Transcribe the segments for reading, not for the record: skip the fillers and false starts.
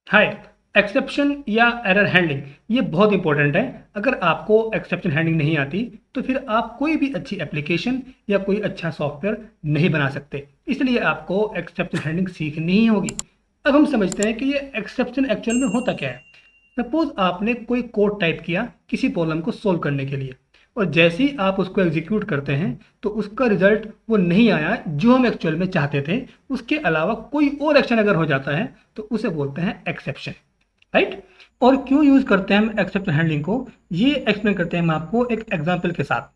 हाय। Exception या error handling ये बहुत इंपॉर्टेंट है। अगर आपको एक्सेप्शन हैंडलिंग नहीं आती तो फिर आप कोई भी अच्छी एप्लीकेशन या कोई अच्छा सॉफ्टवेयर नहीं बना सकते। इसलिए आपको एक्सेप्शन हैंडलिंग सीखनी ही होगी। अब हम समझते हैं कि ये एक्सेप्शन एक्चुअल में होता क्या है। सपोज आपने कोई कोड टाइप किया किसी प्रॉब्लम को सोल्व करने के लिए, और जैसे ही आप उसको एग्जीक्यूट करते हैं तो उसका रिजल्ट वो नहीं आया जो हम एक्चुअल में चाहते थे, उसके अलावा कोई और एक्शन अगर हो जाता है तो उसे बोलते हैं एक्सेप्शन। राइट। और क्यों यूज करते हैं हम एक्सेप्शन हैंडलिंग को, ये एक्सप्लेन करते हैं हम आपको एक एग्जांपल के साथ।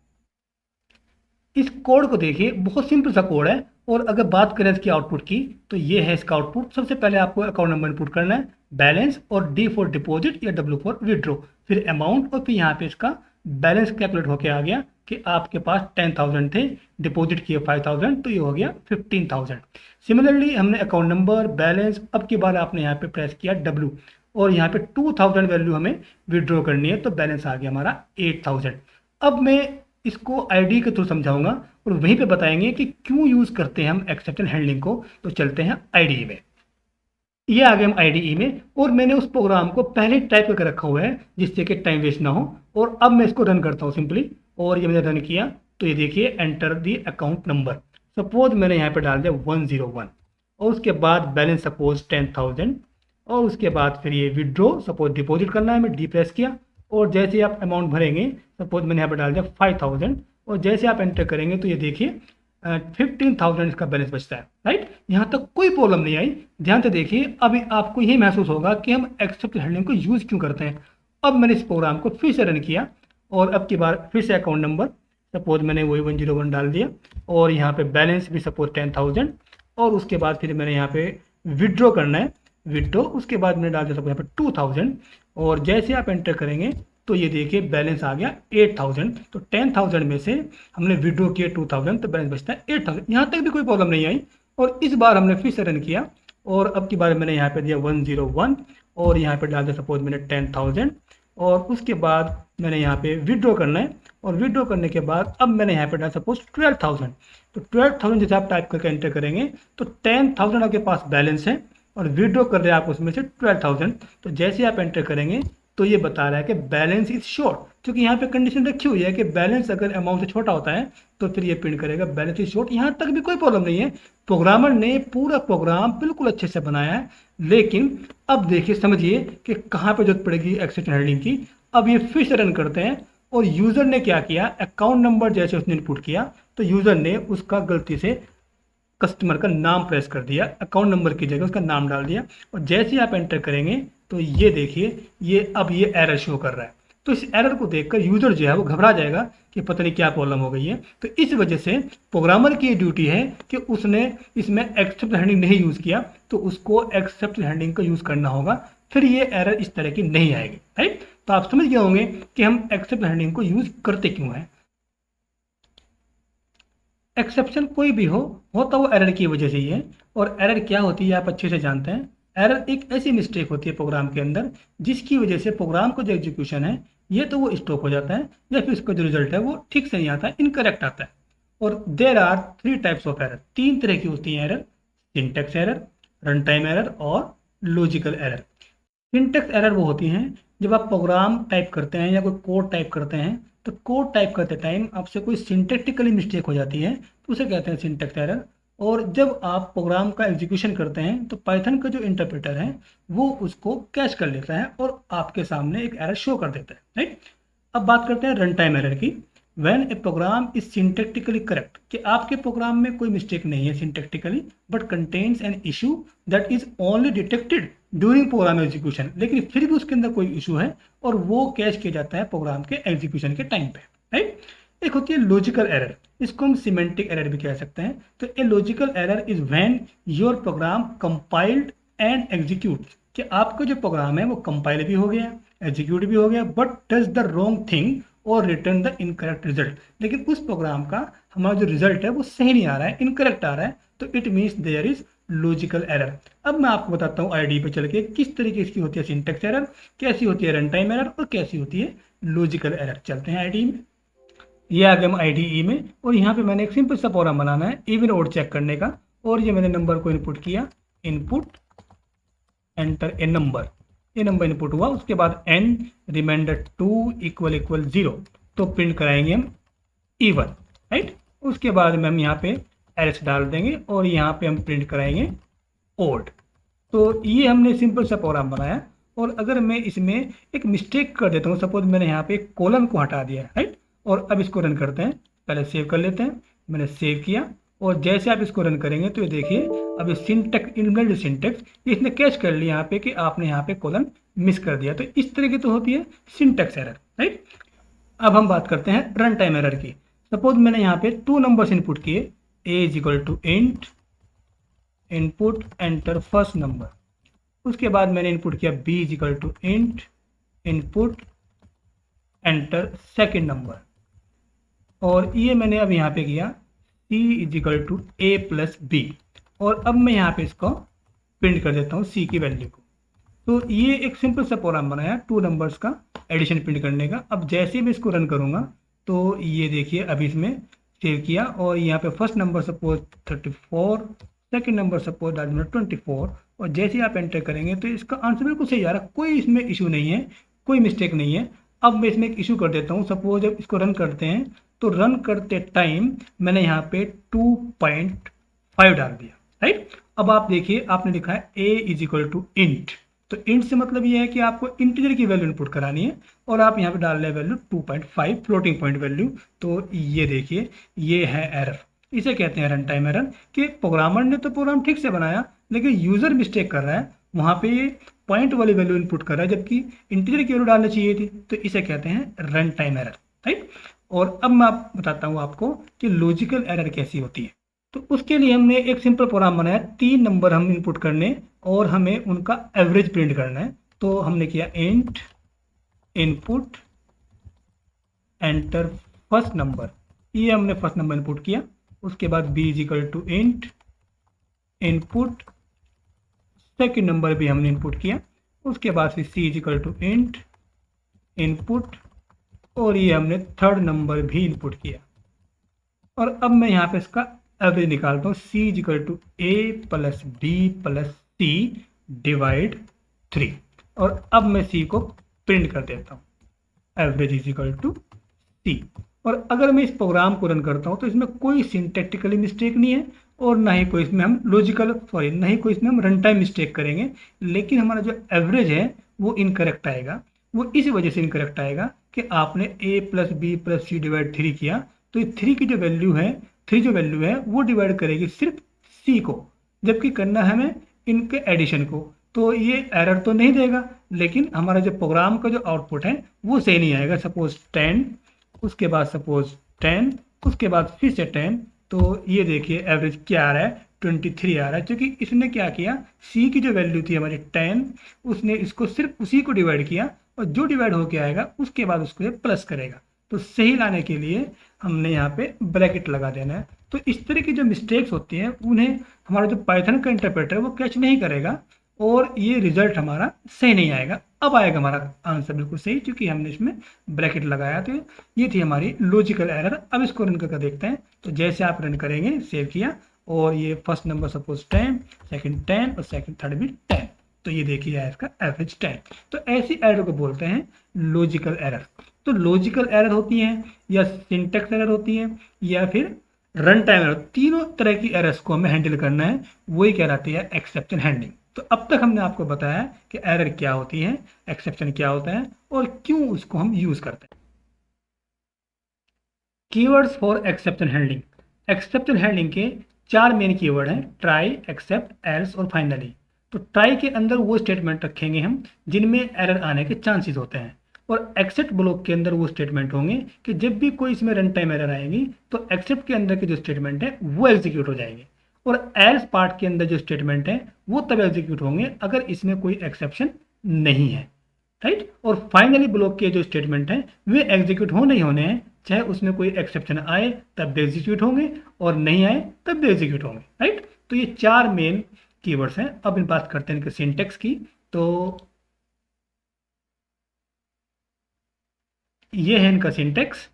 इस कोड को देखिए, बहुत सिंपल सा कोड है। और अगर बात करें इसकी आउटपुट की तो ये है इसका आउटपुट। सबसे पहले आपको अकाउंट नंबर इनपुट करना है, बैलेंस, और डी फॉर डिपॉजिट या डब्ल्यू फॉर विड्रॉ, फिर अमाउंट, और फिर यहाँ पे इसका बैलेंस कैलकुलेट होके आ गया कि आपके पास 10,000 थे, डिपॉजिट किए 5,000, तो ये हो गया 15,000। सिमिलरली हमने अकाउंट नंबर, बैलेंस, अब की बार आपने यहाँ पे प्रेस किया डब्ल्यू, और यहाँ पे 2,000 वैल्यू हमें विड्रॉ करनी है, तो बैलेंस आ गया हमारा 8,000। अब मैं इसको आईडी के थ्रू समझाऊंगा और वहीं पे बताएंगे कि क्यों यूज करते हैं हम एक्सेप्शन हैंडलिंग को। तो चलते हैं आईडी में। ये आ गए हम आईडी में, और मैंने उस प्रोग्राम को पहले टाइप करके रखा हुआ है जिससे कि टाइम वेस्ट ना हो। और अब मैं इसको रन करता हूँ सिंपली, और ये मैंने रन किया तो ये देखिए enter the account number. Suppose मैंने यहाँ पे डाल दिया 101, और उसके बाद बैलेंस सपोज 10,000, और उसके बाद फिर ये विड्रॉ सपोज डिपॉजिट करना है, मैं डी प्रेस किया, और जैसे आप अमाउंट भरेंगे सपोज मैंने यहाँ पे डाल दिया 5,000, और जैसे आप एंटर करेंगे तो ये देखिए 15,000 इसका बैलेंस बचता है। राइट, यहाँ तक कोई प्रॉब्लम नहीं आई। ध्यान से देखिए, अभी आपको यही महसूस होगा कि हम एक्सेप्ट हैंडलिंग को यूज़ क्यों करते हैं। अब मैंने इस प्रोग्राम को फिर से रन किया, और अब की बार फिर से अकाउंट नंबर सपोज मैंने वही 101 डाल दिया, और यहाँ पे बैलेंस भी सपोज 10,000, और उसके बाद फिर मैंने यहाँ पे विड्रॉ करना है, विड्रॉ, उसके बाद मैंने डाल दिया सपोज यहाँ पे 2,000, और जैसे आप एंटर करेंगे तो ये देखिए बैलेंस आ गया 8,000। तो 10,000 में से हमने विड्रॉ किया 2,000, तो बैलेंस बचता है 8,000। यहाँ तक भी कोई प्रॉब्लम नहीं आई। और इस बार हमने फिर से रन किया, और अब की बार मैंने यहाँ पे दिया 101, और यहाँ पे डाल दिया सपोज मैंने 10,000, और उसके बाद मैंने यहाँ पे विड्रॉ करना है, और विड्रॉ करने के बाद अब मैंने यहाँ पे डाला सपोज 12,000। तो 12,000 जैसे आप टाइप करके एंटर करेंगे तो 10,000 आपके पास बैलेंस है, और विड्रॉ कर रहे हैं आप उसमें से 12,000। तो जैसे आप एंटर करेंगे तो ये बता रहा है कि बैलेंस इज शॉर्ट, क्योंकि यहाँ पे कंडीशन रखी हुई है कि बैलेंस अगर अमाउंट से छोटा होता है तो फिर ये प्रिंट करेगा बैलेंस इज शॉर्ट। यहाँ तक भी कोई प्रॉब्लम नहीं है, प्रोग्रामर ने पूरा प्रोग्राम बिल्कुल अच्छे से बनाया है। लेकिन अब देखिए, समझिए कि कहाँ पे जरूरत पड़ेगी एक्सेप्शन हैंडलिंग की। अब ये फिर से रन करते हैं, और यूजर ने क्या किया, अकाउंट नंबर जैसे उसने इनपुट किया तो यूजर ने उसका गलती से कस्टमर का नाम प्रेस कर दिया, अकाउंट नंबर की जगह उसका नाम डाल दिया, और जैसे ही आप एंटर करेंगे तो ये देखिए ये अब ये एरर शो कर रहा है। तो इस एरर को देखकर यूजर जो है वो घबरा जाएगा कि पता नहीं क्या प्रॉब्लम हो गई है। तो इस वजह से प्रोग्रामर की ड्यूटी है कि उसने इसमें एक्सेप्ट हैंडलिंग नहीं यूज किया, तो उसको एक्सेप्ट हैंडलिंग का यूज करना होगा, फिर ये एरर इस तरह की नहीं आएगी। राइट, तो आप समझ गए होंगे कि हम एक्सेप्ट हैंडलिंग को यूज करते क्यों हैं। एक्सेप्शन कोई भी हो, होता वो एरर की वजह से ही है। और एरर क्या होती है आप अच्छे से जानते हैं। एरर एक ऐसी मिस्टेक होती है प्रोग्राम के अंदर जिसकी वजह से प्रोग्राम का जो एग्जीक्यूशन है ये तो वो स्टॉप हो जाता है, या फिर उसका जो रिजल्ट है वो ठीक से नहीं आता है, इनकरेक्ट आता है। और there are 3 types of error, 3 तरह की होती है error: syntax error, run time error, और लॉजिकल एरर। सिंटेक्स एरर वो होती हैं जब आप प्रोग्राम टाइप करते हैं या कोई कोड टाइप करते हैं, तो कोड टाइप करते टाइम आपसे कोई सिंटेक्टिकली मिस्टेक हो जाती है, तो उसे कहते हैं सिंटेक्स एरर। और जब आप प्रोग्राम का एग्जीक्यूशन करते हैं तो पाइथन का जो इंटरप्रेटर है वो उसको कैच कर लेता है और आपके सामने एक एरर शो कर देता है। राइट, अब बात करते हैं रन टाइम एरर की। When a program is syntactically correct, कि आपके प्रोग्राम में कोई मिस्टेक नहीं है syntactically, but contains an issue that is only detected during program execution, लेकिन फिर भी उसके अंदर कोई इशू है और वो कैच किया जाता है प्रोग्राम के एग्जीक्यूशन के टाइम पे। राइट, एक होती है लॉजिकल एरर, इसको हम सिमेंटिक एरर भी कह सकते हैं। तो a logical error is when your program compiled and execute, कि आपका जो प्रोग्राम है वो कंपाइल भी हो गया, एग्जीक्यूट भी हो गया, but does the wrong thing और रिटर्न द इनकरेक्ट रिजल्ट, लेकिन उस प्रोग्राम का हमारा जो रिजल्ट है वो सही नहीं आ रहा है, इनकरेक्ट आ रहा है, तो it means there is logical error. अब मैं आपको बताता हूँ आईडी पे चल के किस तरीके इसकी होती है सिंटेक्स एरर, कैसी होती है रन टाइम एरर, और कैसी होती है लॉजिकल एरर। चलते हैं आईडी में। ये आ गया हम आईडी में, और यहाँ पे मैंने एक सिंपल सा प्रोग्राम बनाना है इवन ओड चेक करने का, और ये मैंने नंबर को इनपुट किया, इनपुट एंटर ए नंबर, ये नंबर इनपुट हुआ, उसके बाद n रिमाइंडर 2 इक्वल इक्वल 0, तो प्रिंट कराएंगे हम इवन, राइट। उसके बाद में हम यहाँ पे एल्स डाल देंगे और यहाँ पे हम प्रिंट कराएंगे ओड। तो ये हमने सिंपल सा प्रोग्राम बनाया। और अगर मैं इसमें एक मिस्टेक कर देता हूँ, सपोज मैंने यहाँ पे कोलन को हटा दिया, राइट, और अब इसको रन करते हैं, पहले सेव कर लेते हैं। मैंने सेव किया और जैसे आप इसको रन करेंगे तो ये देखिए अब ये सिंटेक्स इनबिल्ट सिंटेक्स इसने कैच कर लिया यहाँ पे कि आपने यहाँ पे कोलन मिस कर दिया। तो इस तरह की तो होती है सिंटेक्स एरर, राइट। अब हम बात करते हैं रन टाइम एरर की। सपोज मैंने यहाँ पे 2 नंबर्स इनपुट किए, a is equal to int input enter first number, उसके बाद मैंने इनपुट किया b is equal to int input enter second number, और ये मैंने अब यहाँ पे किया c is equal to a plus b, और अब मैं यहाँ पे इसको प्रिंट कर देता हूँ c की वैल्यू को। तो ये एक सिंपल सा प्रोग्राम बनाया 2 नंबर्स का एडिशन प्रिंट करने का। अब जैसे भी इसको रन करूँगा तो ये देखिए अभी इसमें सेव किया और यहाँ पे first number suppose 34, second number suppose डाल दूँगा 24, और जैसे आप एंटर करेंगे तो इसका आंसर बिल्कुल सही आ रहा है, कोई इसमें इशू नहीं है, कोई मिस्टेक नहीं है। अब मैं इसमें एक इशू कर देता हूँ, सपोज जब इसको रन करते हैं तो रन करते टाइम मैंने यहाँ पे 2.5 डाल दिया, राइट। अब आप देखिए आपने लिखा है a is equal to int, तो इंट से मतलब ये है कि आपको इंटीजर की वैल्यू इनपुट करानी है और आप यहाँ पे डाल रहे हैं वैल्यू 2.5 फ्लोटिंग पॉइंट वैल्यू। तो ये देखिए ये है एरर, इसे कहते हैं रन टाइम एरर, कि प्रोग्रामर ने तो प्रोग्राम ठीक से बनाया लेकिन यूजर मिस्टेक कर रहा है, वहाँ पे ये पॉइंट वाली वैल्यू इनपुट कर रहा है जबकि इंटीजर की वैल्यू डालनी चाहिए थी। तो इसे कहते हैं रन टाइम एरर, राइट। और अब मैं बताता हूँ आपको कि लॉजिकल एरर कैसी होती है। तो उसके लिए हमने एक सिंपल प्रोग्राम बनाया, 3 नंबर हम इनपुट करने और हमें उनका एवरेज प्रिंट करना है। तो हमने किया int input enter first number, ये हमने फर्स्ट नंबर इनपुट किया। उसके बाद b is equal to int input second number भी हमने इनपुट किया। उसके बाद फिर c is equal to int input, और ये हमने थर्ड नंबर भी इनपुट किया। और अब मैं यहाँ पे इसका एवरेज निकालता हूँ, c is equal to a plus b plus c divide 3, और अब मैं c को प्रिंट कर देता हूँ, average is equal to c। और अगर मैं इस प्रोग्राम को रन करता हूँ तो इसमें कोई सिंटैक्टिकली मिस्टेक नहीं है और ना ही कोई इसमें हम ना ही कोई इसमें हम रन टाइम मिस्टेक करेंगे, लेकिन हमारा जो एवरेज है वो इनकरेक्ट आएगा। वो इस वजह से इनकरेक्ट आएगा कि आपने a plus b plus c divide 3 किया, तो ये 3 की जो वैल्यू है, 3 जो वैल्यू है वो डिवाइड करेगी सिर्फ c को, जबकि करना है हमें इनके एडिशन को। तो ये एरर तो नहीं देगा, लेकिन हमारा जो प्रोग्राम का जो आउटपुट है वो सही नहीं आएगा। सपोज 10, उसके बाद सपोज 10, उसके बाद फिर से 10, तो ये देखिए एवरेज क्या आ रहा है, 23 आ रहा है, क्योंकि इसने क्या किया, c की जो वैल्यू थी हमारी 10, उसने इसको सिर्फ उसी को डिवाइड किया और जो डिवाइड होके आएगा उसके बाद उसको ये प्लस करेगा। तो सही लाने के लिए हमने यहाँ पे ब्रैकेट लगा देना है। तो इस तरह की जो मिस्टेक्स होती हैं उन्हें हमारा जो पाइथन का इंटरप्रेटर है वो कैच नहीं करेगा और ये रिजल्ट हमारा सही नहीं आएगा। अब आएगा हमारा आंसर बिल्कुल सही, क्योंकि हमने इसमें ब्रैकेट लगाया। तो ये थी हमारी लॉजिकल एरर। अब इसको रन करके देखते हैं। तो जैसे आप रन करेंगे, सेव किया और ये फर्स्ट नंबर सपोज 10, सेकंड 10 और सेकंड थर्ड भी 10, तो ये देखिए है इसका एवरेज 10। तो ऐसी एरर को बोलते हैं लॉजिकल एरर। तो लॉजिकल एरर होती है या सिंटैक्स एरर होती है या फिर रन टाइम एरर, तीनों तरह की एरर्स को हमें हैंडल करना है, वही कहलाती है एक्सेप्शन हैंडलिंग। तो अब तक हमने आपको बताया कि एरर क्या होती है, एक्सेप्शन क्या होता है और क्यों उसको हम यूज करते हैं। Keywords for exception handling. Exception handling के 4 मेन कीवर्ड हैं, ट्राई, एक्सेप्ट, एल्स और फाइनली। तो ट्राई के अंदर वो स्टेटमेंट रखेंगे हम जिनमें एरर आने के चांसेस होते हैं, और एक्सेप्ट ब्लॉक के अंदर वो स्टेटमेंट होंगे कि जब भी कोई इसमें रन टाइम एरर आएगी तो एक्सेप्ट के अंदर के जो स्टेटमेंट है वो एग्जीक्यूट हो जाएंगे, और एल्स पार्ट के अंदर जो स्टेटमेंट है वो तब एग्जीक्यूट होंगे अगर इसमें कोई एक्सेप्शन नहीं है, राइट। और फाइनली ब्लॉक के जो स्टेटमेंट हैं वे एग्जीक्यूट होने ही होने हैं, चाहे उसमें कोई एक्सेप्शन आए तब भी एग्जीक्यूट होंगे और नहीं आए तब भी एग्जीक्यूट होंगे, राइट। तो ये 4 मेन कीवर्ड्स हैं। अब इन बात करते हैं इनके सिंटेक्स की। तो ये है इनका सिंटेक्स।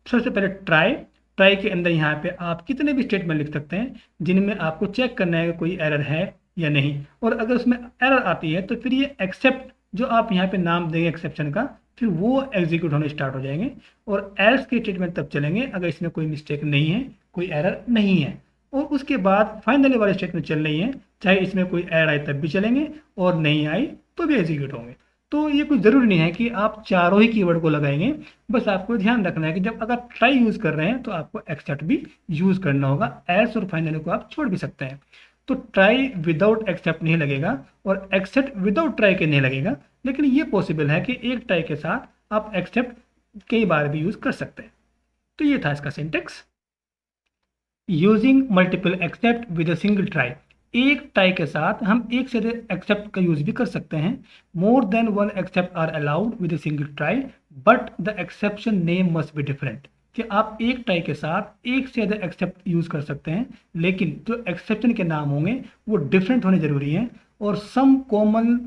सबसे पहले ट्राई। ट्राई के अंदर यहाँ पे आप कितने भी स्टेटमेंट लिख सकते हैं जिनमें आपको चेक करना है कि कोई एरर है या नहीं। और अगर उसमें एरर आती है तो फिर ये एक्सेप्ट जो आप यहाँ पे नाम देंगे एक्सेप्शन का, फिर वो एग्जीक्यूट होने स्टार्ट हो जाएंगे। और एल्स के स्टेटमेंट तब चलेंगे अगर इसमें कोई मिस्टेक नहीं है, कोई एरर नहीं है। और उसके बाद फाइनली वाले स्टेटमेंट चल रही है, चाहे इसमें कोई एरर आए तब भी चलेंगे और नहीं आई तो भी एग्जीक्यूट होंगे। तो ये कोई ज़रूरी नहीं है कि आप चारों ही कीवर्ड को लगाएंगे, बस आपको ध्यान रखना है कि जब अगर ट्राई यूज़ कर रहे हैं तो आपको एक्सेप्ट भी यूज़ करना होगा। एल्स और फाइनली को आप छोड़ भी सकते हैं। तो ट्राई विदाउट एक्सेप्ट नहीं लगेगा और एक्सेप्ट विदाउट ट्राई के नहीं लगेगा, लेकिन ये पॉसिबल है कि एक ट्राई के साथ आप एक्सेप्ट कई बार भी यूज़ कर सकते हैं। तो ये था इसका syntax. Using multiple except with a single try, एक ट्राई के साथ हम एक से अधिक एक्सेप्ट का यूज भी कर सकते हैं। More than one except are allowed with a single try but the exception name must be different, कि आप एक ट्राई के साथ एक से अधिक एक्सेप्ट यूज कर सकते हैं, लेकिन जो एक्सेप्शन के नाम होंगे वो डिफरेंट होने जरूरी हैं। और some common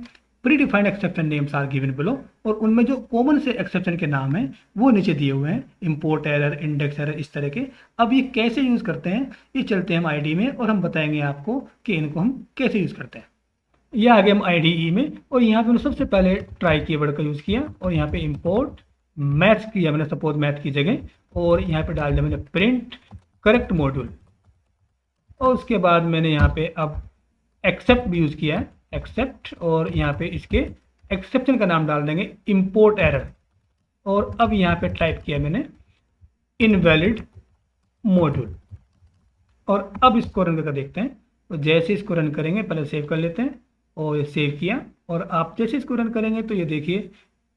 predefined exception names are given below, और उनमें जो कॉमन से एक्सेप्शन के नाम हैं वो नीचे दिए हुए हैं, इंपोर्ट एरर, इंडेक्स एरर, इस तरह के। अब ये कैसे यूज़ करते हैं, ये चलते हैं हम आईडी में और हम बताएंगे आपको कि इनको हम कैसे यूज़ करते हैं। ये आ गए हम आईडीई में, और यहाँ पे मैंने सबसे पहले ट्राई कीवर्ड का यूज़ किया और यहाँ पे इंपोर्ट मैथ्स किया मैंने, सपोज मैथ की जगह, और यहाँ पे डाल दिया मैंने प्रिंट करेक्ट मॉड्यूल। और उसके बाद मैंने यहाँ पे अब एक्सेप्ट भी यूज़ किया है, एक्सेप्ट, और यहाँ पे इसके एक्सेप्शन का नाम डाल देंगे इंपोर्ट एरर। और अब यहाँ पे टाइप किया मैंने इनवैलिड मॉड्यूल। और अब इसको रन करके देखते हैं। तो जैसे इसको रन करेंगे, पहले सेव कर लेते हैं, और ये सेव किया, और आप जैसे इसको रन करेंगे तो ये देखिए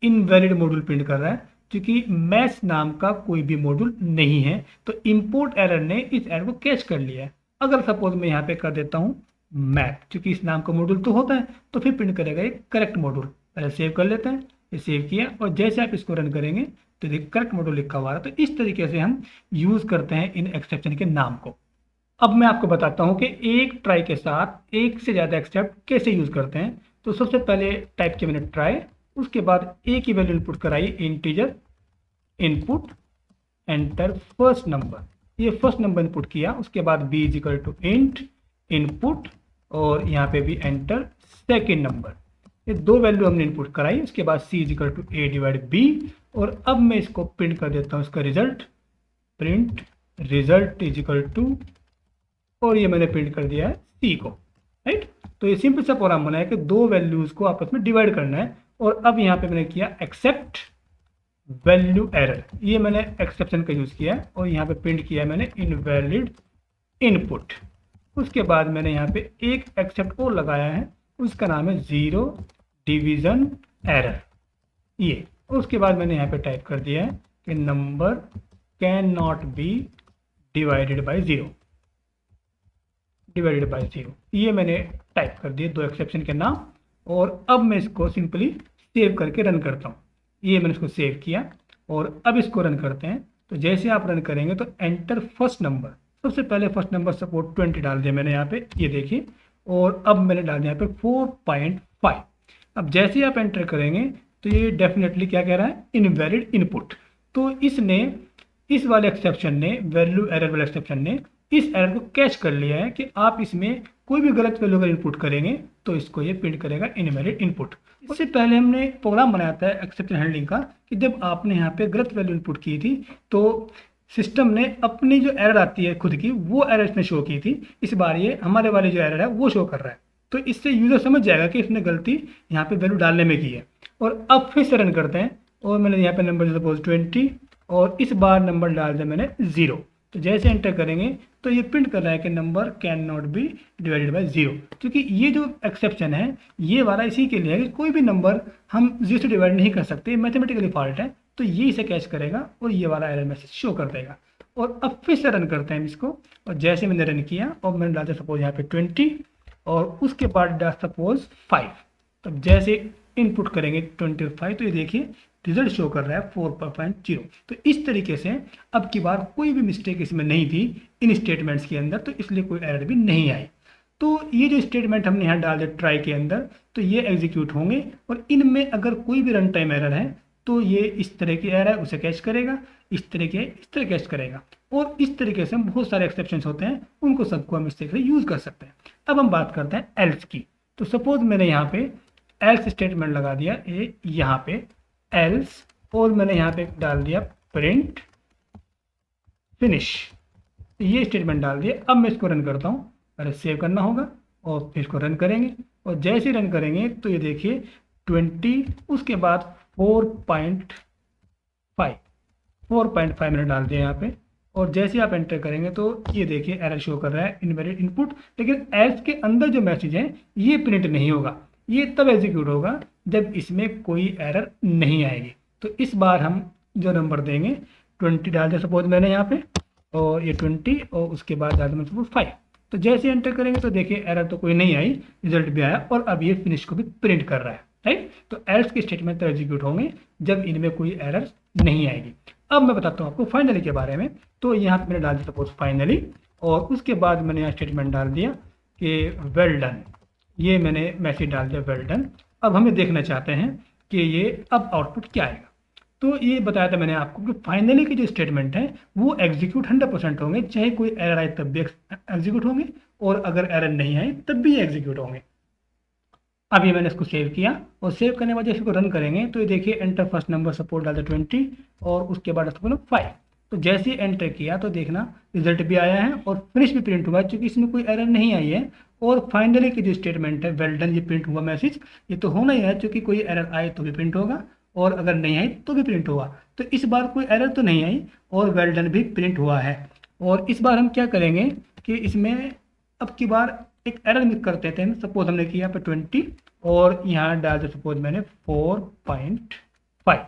इनवैलिड मॉड्यूल प्रिंट कर रहा है, क्योंकि मैथ्स नाम का कोई भी मॉड्यूल नहीं है। तो इंपोर्ट एरर ने इस एरर को कैच कर लिया है। अगर सपोज मैं यहाँ पे कर देता हूँ मैथ, क्योंकि इस नाम का मॉड्यूल तो होता है, तो फिर प्रिंट करेगा एक करेक्ट मॉड्यूल। पहले सेव कर लेते हैं, ये सेव किया, और जैसे आप इसको रन करेंगे तो देखिए करेक्ट मॉड्यूल लिखा हुआ है। तो इस तरीके से हम यूज़ करते हैं इन एक्सेप्शन के नाम को। अब मैं आपको बताता हूँ कि एक ट्राई के साथ एक से ज़्यादा एक्सेप्ट कैसे यूज़ करते हैं। तो सबसे पहले टाइप किया मैंने ट्राई, उसके बाद ए की वैल्यू इनपुट कराई, integer input, enter first number, ये फर्स्ट नंबर इनपुट किया। उसके बाद B is equal to int input, और यहाँ पे भी एंटर सेकेंड नंबर, ये दो वैल्यू हमने इनपुट कराई। उसके बाद c is equal to a divide b, और अब मैं इसको प्रिंट कर देता हूँ इसका result, print result is equal to, और ये मैंने प्रिंट कर दिया है सी को, राइट। तो ये सिंपल सा प्रोग्राम बना है कि दो वैल्यूज को आपस में डिवाइड करना है। और अब यहाँ पे मैंने किया एक्सेप्ट वैल्यू एरर, ये मैंने एक्सेप्शन का यूज किया है, और यहाँ पे प्रिंट किया है मैंने इनवैलिड इनपुट। उसके बाद मैंने यहाँ पे एक एक्सेप्ट और लगाया है, उसका नाम है जीरो डिवीजन एरर, ये। उसके बाद मैंने यहाँ पे टाइप कर दिया है कि number can not be divided by zero, divided by zero, ये मैंने टाइप कर दिए दो एक्सेप्शन के नाम। और अब मैं इसको सिंपली सेव करके रन करता हूँ। ये मैंने इसको सेव किया, और अब इसको रन करते हैं। तो जैसे आप रन करेंगे तो एंटर फर्स्ट नंबर, सबसे पहले फर्स्ट नंबर सपोज 20 डाल दिया मैंने यहाँ पे, ये देखिए। और अब मैंने डाल दिया यहाँ पे 4.5। अब जैसे आप एंटर करेंगे तो ये डेफिनेटली क्या कह रहा है, इनवैलिड इनपुट। तो इसने, इस वाले एक्सेप्शन ने, वैल्यू एरर वाले एक्सेप्शन ने इस एरर को कैच कर लिया है कि आप इसमें कोई भी गलत वैल्यू अगर इनपुट करेंगे तो इसको ये प्रिंट करेगा इनवैलिड इनपुट। उससे पहले हमने प्रोग्राम बनाया था एक्सेप्शन हैंडलिंग का, कि जब आपने यहाँ पे गलत वैल्यू इनपुट की थी तो सिस्टम ने अपनी जो एरर आती है खुद की, वो एरर इसने शो की थी। इस बार ये हमारे वाले जो एरर है वो शो कर रहा है। तो इससे यूजर समझ जाएगा कि इसने गलती यहाँ पे वैल्यू डालने में की है। और अब फिर से रन करते हैं, और मैंने यहाँ पे नंबर सपोज 20, और इस बार नंबर डाल दिया मैंने 0। तो जैसे एंटर करेंगे तो ये प्रिंट कर रहा है कि number can not be divided by 0, क्योंकि ये जो एक्सेप्शन है ये वाला इसी के लिए है कि कोई भी नंबर हम 0 से डिवाइड नहीं कर सकते, मैथमेटिकली फॉल्ट है। तो ये इसे कैच करेगा और ये वाला एरर मैसेज शो कर देगा। और अब फिर से रन करते हैं इसको, और जैसे मैंने रन किया और मैंने डाला सपोज यहाँ पे 20, और उसके बाद डाल सपोज 5। तब जैसे इनपुट करेंगे 25, तो ये देखिए रिजल्ट शो कर रहा है 4.0। तो इस तरीके से अब की बार कोई भी मिस्टेक इसमें नहीं थी इन स्टेटमेंट्स के अंदर, तो इसलिए कोई एरर भी नहीं आई। तो ये जो स्टेटमेंट हमने यहाँ डाल दिया ट्राई के अंदर, तो ये एग्जीक्यूट होंगे, और इनमें अगर कोई भी रन टाइम एरर है तो ये इस तरह की एरर है उसे कैच करेगा। इस तरह टेस्ट करेगा। और इस तरीके से हम बहुत सारे एक्सेप्शंस होते हैं, उनको सबको हम इस तरीके से यूज़ कर सकते हैं। अब हम बात करते हैं एल्स की। तो सपोज मैंने यहाँ पे एल्स स्टेटमेंट लगा दिया यहाँ पे एल्स, और मैंने यहाँ पे डाल दिया प्रिंट फिनिश, ये स्टेटमेंट डाल दिया। अब मैं इसको रन करता हूँ, पहले सेव करना होगा और फिर इसको रन करेंगे। और जैसे ही रन करेंगे तो ये देखिए 20, उसके बाद 4.5 मैंने डाल दिया यहाँ पे। और जैसे आप एंटर करेंगे तो ये देखिए एरर शो कर रहा है इनवैलिड इनपुट, लेकिन एल्स के अंदर जो मैसेज है ये प्रिंट नहीं होगा। ये तब एग्जीक्यूट होगा जब इसमें कोई एरर नहीं आएगी। तो इस बार हम जो नंबर देंगे 20 डाल दें सपोज मैंने यहाँ पे, और ये 20 और उसके बाद डाल दें सपोज 5। तो जैसे एंटर करेंगे तो देखिए एरर तो कोई नहीं आई, रिजल्ट भी आया और अब ये फिनिश को भी प्रिंट कर रहा है, राइट। तो एल्स के स्टेटमेंट तो एग्जीक्यूट होंगे जब इनमें कोई एरर नहीं आएगी। अब मैं बताता हूँ आपको फाइनली के बारे में। तो यहाँ पे मैंने डाल दिया सपोज फाइनली, और उसके बाद मैंने यहाँ स्टेटमेंट डाल दिया कि वेल डन, ये मैंने मैसेज डाल दिया वेल डन। अब हमें देखना चाहते हैं कि ये अब आउटपुट क्या आएगा। तो ये बताया था मैंने आपको कि फाइनली के जो स्टेटमेंट हैं वो एग्जीक्यूट 100% होंगे, चाहे कोई एरर आए तब भी एग्जीक्यूट होंगे, और अगर एरर नहीं आए तब भी एग्जीक्यूट होंगे। अब ये मैंने इसको सेव किया, और सेव करने के बाद इसको रन करेंगे तो ये देखिए एंटर फर्स्ट नंबर सपोज डालते 20 और उसके बाद इसको 5। तो जैसे ही एंटर किया तो देखना रिजल्ट भी आया है और फिनिश भी प्रिंट हुआ है, क्योंकि इसमें कोई एरर नहीं आई है। और फाइनली की जो स्टेटमेंट है वेल डन, ये प्रिंट हुआ मैसेज, ये तो होना ही है, क्योंकि कोई एरर आए तो भी प्रिंट होगा और अगर नहीं आई तो भी प्रिंट होगा। तो इस बार कोई एरर तो नहीं आई और वेल डन भी प्रिंट हुआ है। और इस बार हम क्या करेंगे कि इसमें अब की बार एक एरर मिस करते थे। सपोज हमने किया पे 20 और यहाँ डाल दो सपोज मैंने 4.5।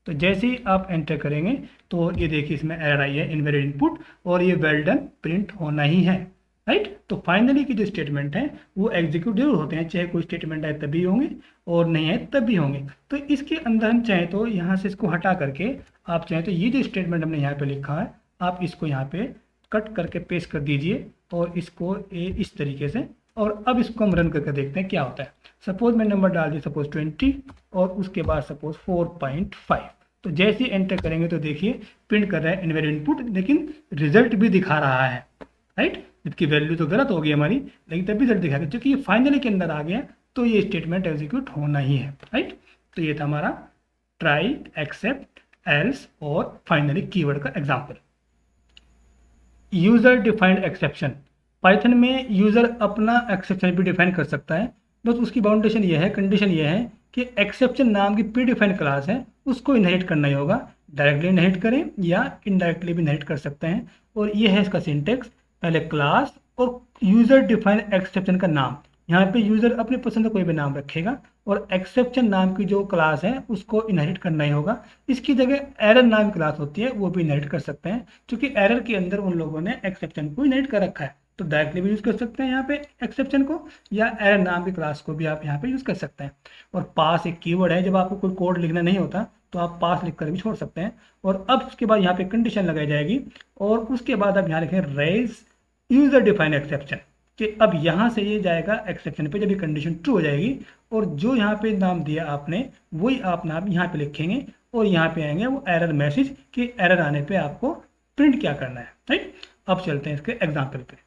तो जैसे ही आप एंटर करेंगे तो ये देखिए इसमें एरर आई है इनवैलिड इनपुट, और ये वेल डन प्रिंट होना ही है, राइट। तो फाइनली की जो स्टेटमेंट है वो एग्जीक्यूट जरूर होते हैं, चाहे कोई स्टेटमेंट आए तभी होंगे और नहीं आए तब भी होंगे। तो इसके अंदर हम चाहें तो यहाँ से इसको हटा करके आप चाहें तो ये जो स्टेटमेंट हमने यहाँ पे लिखा है आप इसको यहाँ पे कट करके पेस्ट कर दीजिए और इसको इस तरीके से, और अब इसको हम रन करके देखते हैं क्या होता है। सपोज मैं नंबर डाल दिया सपोज 20 और उसके बाद सपोज 4.5। तो जैसे ही एंटर करेंगे तो देखिए प्रिंट कर रहा है इनवैलिड इनपुट, लेकिन रिजल्ट भी दिखा रहा है, राइट। जबकि वैल्यू तो गलत हो गई हमारी, लेकिन तब भी रिजल्ट दिखाएगा, क्योंकि ये फाइनली के अंदर आ गया तो ये स्टेटमेंट एग्जीक्यूट होना ही है, राइट। तो ये था हमारा ट्राई, एक्सेप्ट, एल्स और फाइनली कीवर्ड का example. User defined exception, Python में यूजर अपना एक्सेप्शन भी डिफाइन कर सकता है। दोस्तों उसकी बाउंडेशन ये है, कंडीशन ये है कि एक्सेप्शन नाम की प्री डिफाइंड क्लास है, उसको इनहेरिट करना ही होगा। डायरेक्टली इनहेरिट करें या इनडायरेक्टली भी इनहेरिट कर सकते हैं। और ये है इसका सिंटेक्स, पहले क्लास और यूजर डिफाइंड एक्सेप्शन का नाम। यहाँ पे यूजर अपनी पसंद का कोई भी नाम रखेगा और एक्सेप्शन नाम की जो क्लास है उसको इनहेरिट करना ही होगा। इसकी जगह एरर नाम क्लास होती है वो भी इनहेरिट कर सकते हैं, क्योंकि एरर के अंदर उन लोगों ने एक्सेप्शन को इनहेरिट कर रखा है। तो डायरेक्टली भी यूज कर सकते हैं यहाँ पे एक्सेप्शन को, या एरर नाम की क्लास को भी आप यहाँ पे यूज कर सकते हैं। और पास एक कीवर्ड है, जब आपको कोई कोड लिखना नहीं होता तो आप पास लिख कर भी छोड़ सकते हैं। और अब उसके बाद यहाँ पे कंडीशन लगाई जाएगी और उसके बाद आप यहाँ लिखें रेज यूजर डिफाइंड एक्सेप्शन, कि अब यहाँ से ये जाएगा एक्सेप्शन पे जब ये कंडीशन ट्रू हो जाएगी, और जो यहाँ पे नाम दिया आपने वही आप नाम यहाँ पे लिखेंगे और यहाँ पे आएंगे वो एरर मैसेज कि एरर आने पे आपको प्रिंट क्या करना है, राइट। अब चलते हैं इसके एग्जाम्पल पे।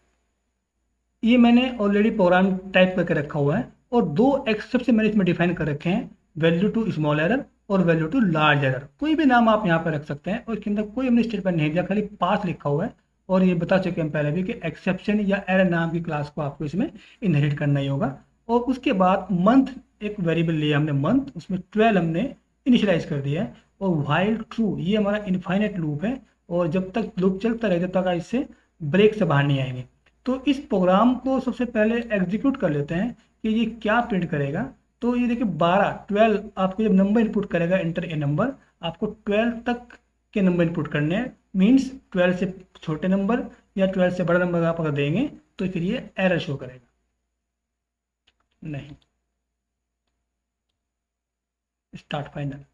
ये मैंने ऑलरेडी प्रोग्राम टाइप करके रखा हुआ है और दो एक्सेप्शन मैंने इसमें डिफाइन कर रखे हैं, वैल्यू टू स्मॉल एरर और वैल्यू टू लार्ज एरर। कोई भी नाम आप यहाँ पे रख सकते हैं और इसके अंदर कोई हमने स्टेटमेंट नहीं दिया, खाली पास लिखा हुआ है। और ये बता चुके हम पहले भी कि एक्सेप्शन या एरर नाम की क्लास को आपको इसमें इनहेरिट करना ही होगा। और उसके बाद मंथ एक वेरिएबल लिया हमने मंथ, उसमें 12 हमने इनिशियलाइज कर दिया है। और व्हाइल ट्रू ये हमारा इनफाइनाइट लूप है, और जब तक लूप चलता रहे जब तक इससे ब्रेक से बाहर नहीं आएंगे। तो इस प्रोग्राम को सबसे पहले एग्जीक्यूट कर लेते हैं कि ये क्या प्रिंट करेगा। तो ये देखिए 12 आपको जब नंबर इनपुट करेगा एंटर ए नंबर, आपको 12 तक के नंबर इनपुट करने हैं। मीन्स 12 से छोटे नंबर या 12 से बड़ा नंबर आप अगर देंगे तो फिर ये एरर शो करेगा। नहीं, स्टार्ट फाइनल,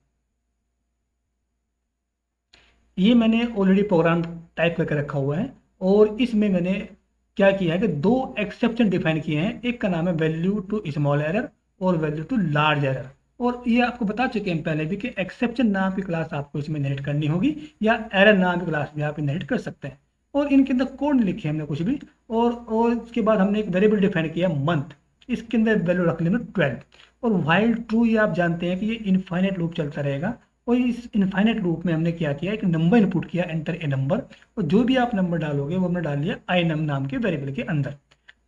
ये मैंने ऑलरेडी प्रोग्राम टाइप करके रखा हुआ है और इसमें मैंने क्या किया है कि दो एक्सेप्शन डिफाइन किए हैं। एक का नाम है वैल्यू टू स्मॉल एरर और वैल्यू टू लार्ज एरर। और ये आपको बता चुके हैं पहले भी कि एक्सेप्शन नाम की क्लास आपको इसमें इनहेरिट करनी होगी या एरर नाम की क्लास भी आप इनहेरिट कर सकते हैं। और इनके अंदर कोड नहीं लिखे हमने कुछ भी, और इसके बाद हमने एक वेरिएबल डिफाइन किया मंथ, इसके अंदर वैल्यू रख ली 12। और वाइल ट्रू ये आप जानते हैं कि ये इनफाइनाइट लूप चलता रहेगा, और इस इनफाइनाइट लूप में हमने क्या किया, एक नंबर इनपुट किया, एंटर ए नंबर, और जो भी आप नंबर डालोगे वो हमने डाल दिया आई नम नाम के वेरिएबल के अंदर।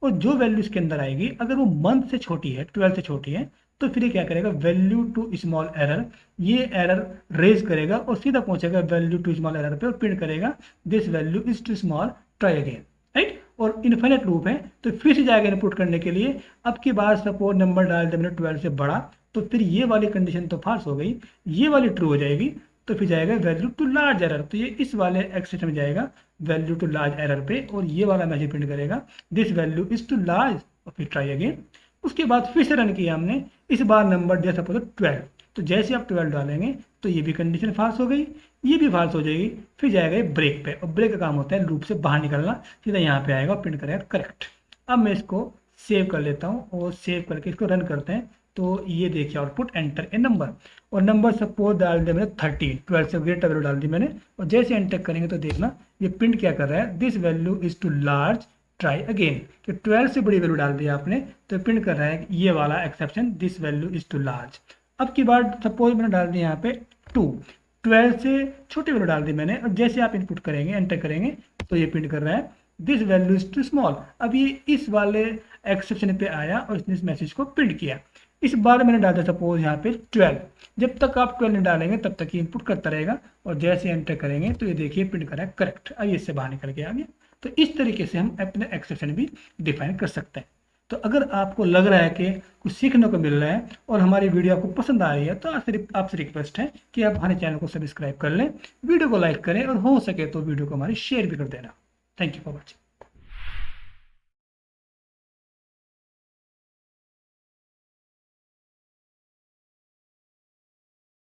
और जो वैल्यू इसके अंदर आएगी अगर वो मंथ से छोटी है, 12 से छोटी है, तो फिर ये क्या करेगा, वैल्यू टू स्मॉल एरर, ये एरर रेज करेगा और सीधा पहुंचेगा वैल्यू टू स्मॉल एरर पे और प्रिंट करेगा this value is too small, try again, right. और इनफाइनाइट लूप है तो फिर से जाएगा इनपुट करने के लिए। अब की बार सपोज नंबर डाल दिया मैंने 12 से बड़ा, तो फिर ये वाली कंडीशन तो फाल्स हो गई, ये वाली ट्रू हो जाएगी, तो फिर जाएगा वैल्यू टू लार्ज एरर, तो ये इस वाले एक्सेप्शन में जाएगा वैल्यू टू लार्ज एरर पे, और ये वाला मैसेज प्रिंट करेगा this value is too large, और फिर ट्राई अगेन। उसके बाद फिर से रन किया हमने, इस बार नंबर दिया सपोज 12, तो जैसे आप 12 डालेंगे तो ये भी कंडीशन फाल्स हो गई, ये भी फाल्स हो जाएगी, फिर जाएगा ये ब्रेक पे, और ब्रेक का काम होता है लूप से बाहर निकलना, सीधा यहाँ पे आएगा और प्रिंट करेगा करेक्ट। अब मैं इसको सेव कर लेता हूँ और सेव करके इसको रन करते हैं, तो ये देखिए आउटपुट एंटर ए नंबर, और नंबर सपोज डाल दिया मैंने 13, 12 से ग्रेटर वैल्यू डाल दी मैंने, और जैसे एंटर करेंगे तो देखना ये प्रिंट क्या कर रहा है, this value is too large, try again, कि 12 से बड़ी वैल्यू डाल दी आपने तो प्रिंट कर रहा है ये वाला exception this value is too large. अब की बार सपोज मैंने डाल दी यहाँ पे 2, 12 से छोटी वैल्यू डाल दी मैंने, और जैसे आप इनपुट करेंगे एंटर करेंगे तो ये प्रिंट कर रहा है this value is too small. अब ये इस वाले एक्सेप्शन पे आया और इसने इस मैसेज को प्रिंट किया। इस बार मैंने डाला सपोज यहाँ पे 12, जब तक आप 12 नहीं डालेंगे तब तक ये इनपुट करता रहेगा, और जैसे एंटर करेंगे तो ये देखिए प्रिंट कर रहा है करेक्ट। अब इससे बाहर निकल के आ गया। तो इस तरीके से हम अपने एक्सेप्शन भी डिफाइन कर सकते हैं। तो अगर आपको लग रहा है कि कुछ सीखने को मिल रहा है और हमारी वीडियो आपको पसंद आ रही है, तो आपसे रिक्वेस्ट है कि आप हमारे चैनल को सब्सक्राइब कर लें, वीडियो को लाइक करें, और हो सके तो वीडियो को हमारी शेयर भी कर देना। Thank you for watching.